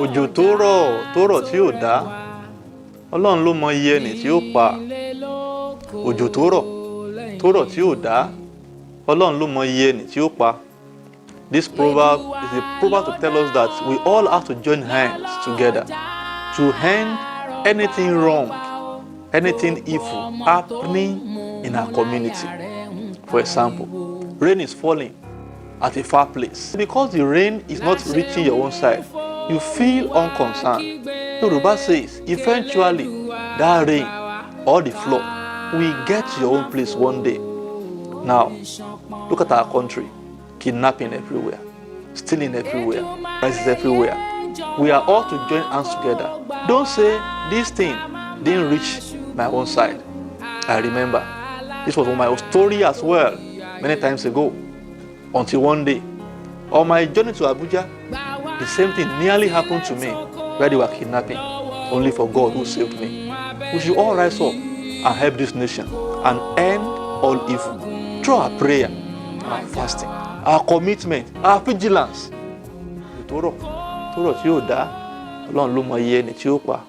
òjò tó rọ̀ tí ò dá, Ọlọ́run ló mọ iye ẹni tí ó pa. Òjò tó rọ̀ tí ò dá, Ọlọ́run ló mọ iye ẹni tí ó pa. This proverb is a proverb to tell us that we all have to join hands together to end anything wrong, anything evil happening in our community. For example, rain is falling at a far place. Because the rain is not reaching your own side, you feel unconcerned. Yoruba says, eventually, that rain or the flood will get to your own place one day. Now, look at our country. Kidnapping everywhere, stealing everywhere, crisis everywhere. We are all to join hands together. Don't say, this thing didn't reach my own side. I remember, this was my story as well, many times ago. Until one day, on my journey to Abuja, the same thing nearly happened to me, where they were kidnapping, only for God who saved me. We should all rise up and help this nation and end all evil through our prayer, our fasting, our commitment, our vigilance. Tó rọ̀ tí ó dá, Ọlọ́run ló mọ iye ẹni tí ó pa.